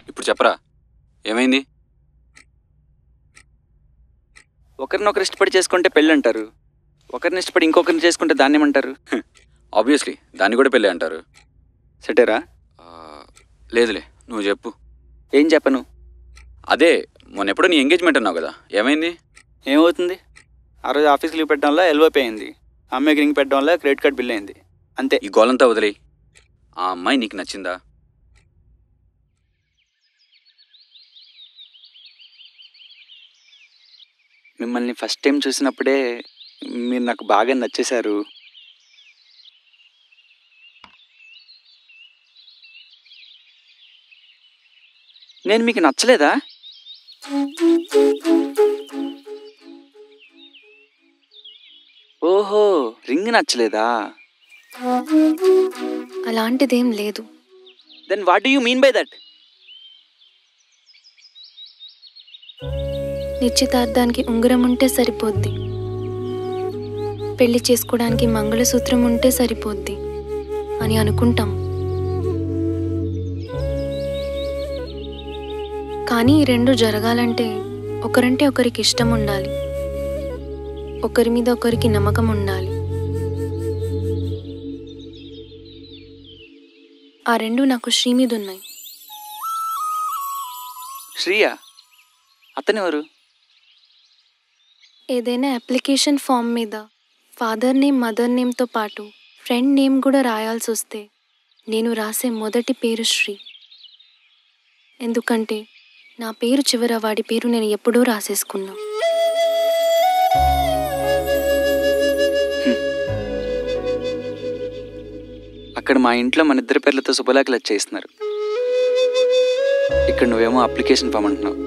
ఇప్పుడు చెప్పరా, ఏమైంది? ఒకరినొకరు ఇష్టపడి చేసుకుంటే పెళ్ళి అంటారు, ఒకరిని ఇష్టపడి ఇంకొకరిని చేసుకుంటే దాన్ని ఏమంటారు? ఆబ్వియస్లీ దాన్ని కూడా పెళ్ళి అంటారు. సెటేరా? లేదులే, నువ్వు చెప్పు. ఏం చెప్పను? అదే మొన్న ఎప్పుడో నీ ఎంగేజ్మెంట్ అన్నావు కదా, ఏమైంది? ఏమవుతుంది, ఆ రోజు ఆఫీస్ లీవ్ పెట్టడం వల్ల ఎల్ఓపి అయింది, అమ్మాయికి రింగ్ పెట్టడం వల్ల క్రెడిట్ కార్డ్ బిల్ అయింది, అంతే. ఈ గోలంతా వదిలే. ఆ అమ్మాయి నీకు నచ్చిందా? మిమ్మల్ని ఫస్ట్ టైం చూసినప్పుడే మీరు నాకు బాగా నచ్చేశారు. నేను మీకు నచ్చలేదా? ఓహో, రింగ్ నచ్చలేదా? అలాంటిదేం లేదు. Then what do you mean by that? నిశ్చితార్థానికి ఉంగరం ఉంటే సరిపోద్ది, పెళ్లి చేసుకోవడానికి మంగళసూత్రం ఉంటే సరిపోద్ది అని అనుకుంటాం. కానీ ఈ రెండు జరగాలంటే ఒకరంటే ఒకరికి ఇష్టం ఉండాలి, ఒకరి మీద ఒకరికి నమ్మకం ఉండాలి. ఆ రెండు నాకు శ్రీ మీద ఉన్నాయి. శ్రీయా? అతనెవరు? ఏదైనా అప్లికేషన్ ఫామ్ మీద ఫాదర్ నేమ్, మదర్ నేమ్తో పాటు ఫ్రెండ్ నేమ్ కూడా రాయాల్సి వస్తే నేను రాసే మొదటి పేరు శ్రీ. ఎందుకంటే నా పేరు చివర వాడి పేరు నేను ఎప్పుడూ రాసేసుకున్నా. అక్కడ మా ఇంట్లో మన ఇద్దరి పేర్లతో శుభలేఖలు వచ్చేస్తున్నారు, ఇక్కడ నువ్వేమో అప్లికేషన్ ఫామ్ అంటున్నావు.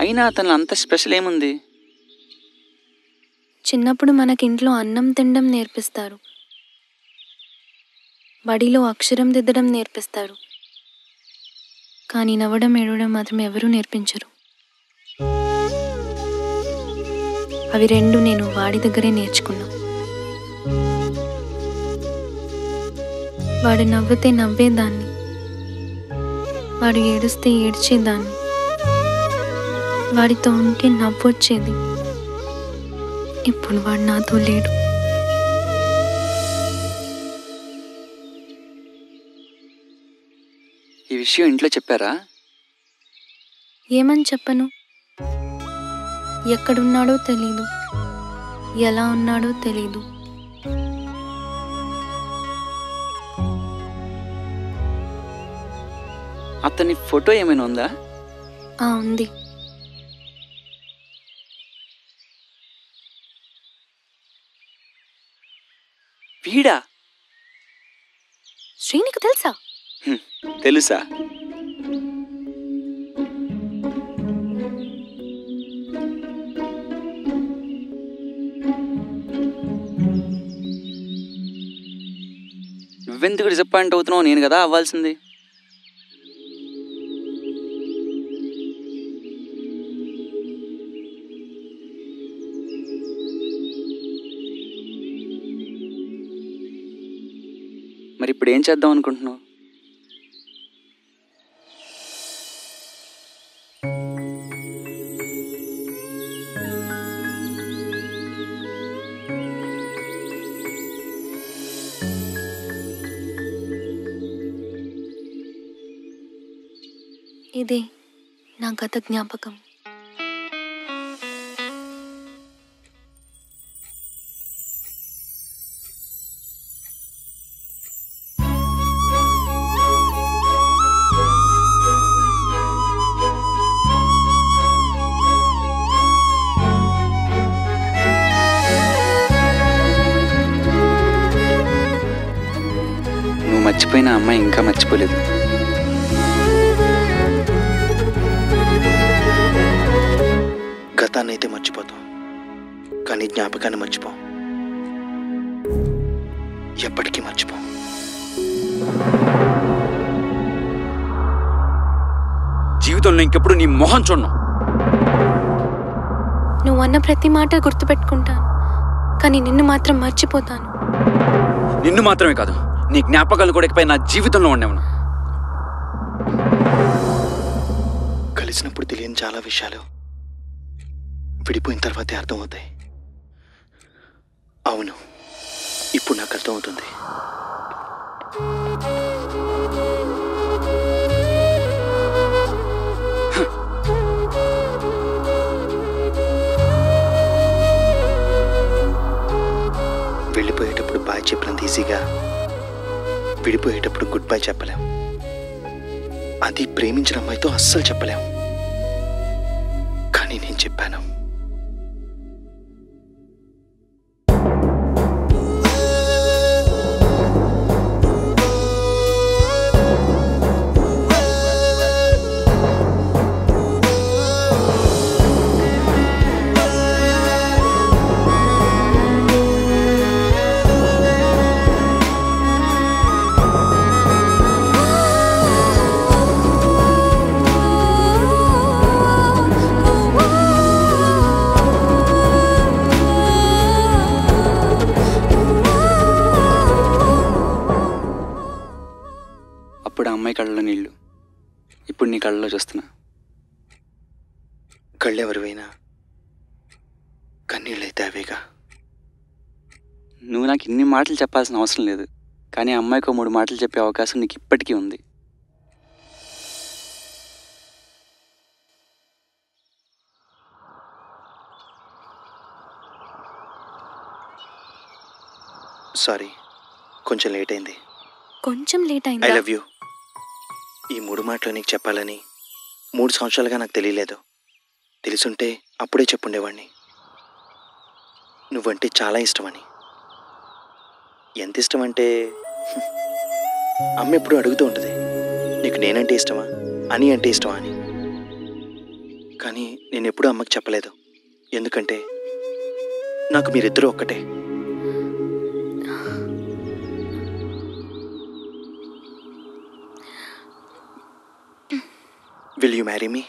అయినా అతను అంత స్పెషల్ ఏముంది? చిన్నప్పుడు మనకింట్లో అన్నం తినడం నేర్పిస్తారు, బడిలో అక్షరం దిద్దడం నేర్పిస్తారు, కానీ నవ్వడం ఏడవడం మాత్రం ఎవరూ నేర్పించరు. అవి రెండు నేను వాడి దగ్గరే నేర్చుకున్నా. వాడు నవ్వితే నవ్వేదాన్ని, వాడు ఏడుస్తే ఏడ్చేదాన్ని, వాడితో ఉంటే నవ్వొచ్చేది. ఇప్పుడు వాడు నాతో లేడు. ఈ విషయం ఇంట్లో చెప్పారా? ఏమని చెప్పను? ఎక్కడున్నాడో తెలీదు, ఎలా ఉన్నాడో తెలీదు. అతని ఫోటో ఏమైనా ఉందా? ఉంది. వీడా? శ్రీ నీకు తెలుసా? తెలుసా? నువ్వెందుకు డిసప్పాయింట్ అవుతున్నావు? నేను కదా అవ్వాల్సింది. మరి ఇప్పుడు ఏం చేద్దాం అనుకుంటున్నావు? ఇదే నా గత జ్ఞాపకం. మర్చిపోయిన అమ్మాయి ఇంకా మర్చిపోలేదు. గతాన్ని అయితే మర్చిపోతాం, కానీ జ్ఞాపకాన్ని మర్చిపోం. ఎప్పటికీ మర్చిపోం. జీవితంలో ఇంకెప్పుడు నీ మొహం చూడను. నువ్వు అన్న ప్రతి మాట గుర్తుపెట్టుకుంటాను, కానీ నిన్ను మాత్రం మర్చిపోతాను. నిన్ను మాత్రమే కాదు, నీ జ్ఞాపకాలు కూడా ఇకపై నా జీవితంలో ఉండేవను. కలిసినప్పుడు తెలియని చాలా విషయాలు విడిపోయిన తర్వాతే అర్థమవుతాయి. అవును, ఇప్పుడు నాకు అర్థమవుతుంది. వెళ్ళిపోయేటప్పుడు బాయ్ చెప్పినంత ఈజీగా విడిపోయేటప్పుడు గుడ్ బై చెప్పలేం. అది ప్రేమించిన అమ్మాయితో అస్సలు చెప్పలేం. కానీ నేను చెప్పాను. అప్పుడు ఆ అమ్మాయి కళ్ళలో నీళ్ళు, ఇప్పుడు నీ కళ్ళలో చూస్తున్నా. కళ్ళెవరివైనా కన్నీళ్ళైతే అవేగా. నువ్వు నాకు ఇన్ని మాటలు చెప్పాల్సిన అవసరం లేదు, కానీ ఆ అమ్మాయికి 3 మాటలు చెప్పే అవకాశం నీకు ఇప్పటికీ ఉంది. సారీ, కొంచెం లేట్ అయింది. కొంచెం లేట్ ఐ అయిందా? Love you. ఈ 3 మాటలు నీకు చెప్పాలని 3 సంవత్సరాలుగా నాకు తెలియలేదు. తెలుసుంటే అప్పుడే చెప్పుండేవాడిని. నువ్వంటే చాలా ఇష్టమని. ఎంత ఇష్టం అంటే అమ్మ ఎప్పుడు అడుగుతూ ఉంటుంది, నీకు నేనంటే ఇష్టమా, అని అంటే ఇష్టమా అని. కానీ నేను ఎప్పుడూ అమ్మకి చెప్పలేదు. ఎందుకంటే నాకు మీరిద్దరూ ఒక్కటే. Will you marry me?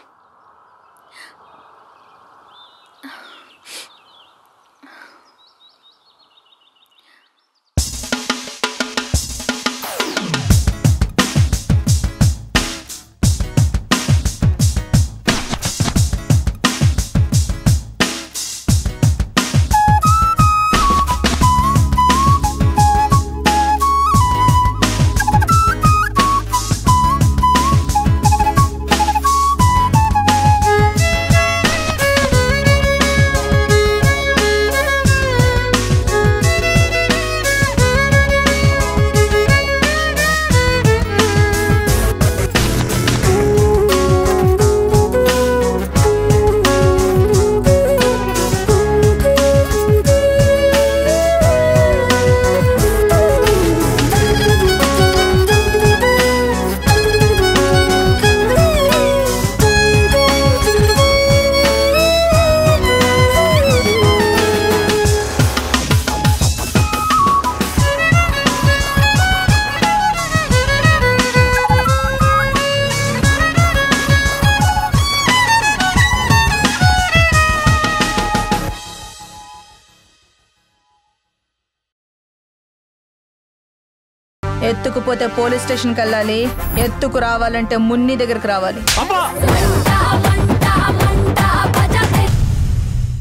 ఎత్తుకుపోతే పోలీస్ స్టేషన్కి వెళ్ళాలి, ఎత్తుకు రావాలంటే మున్ని దగ్గరికి రావాలి.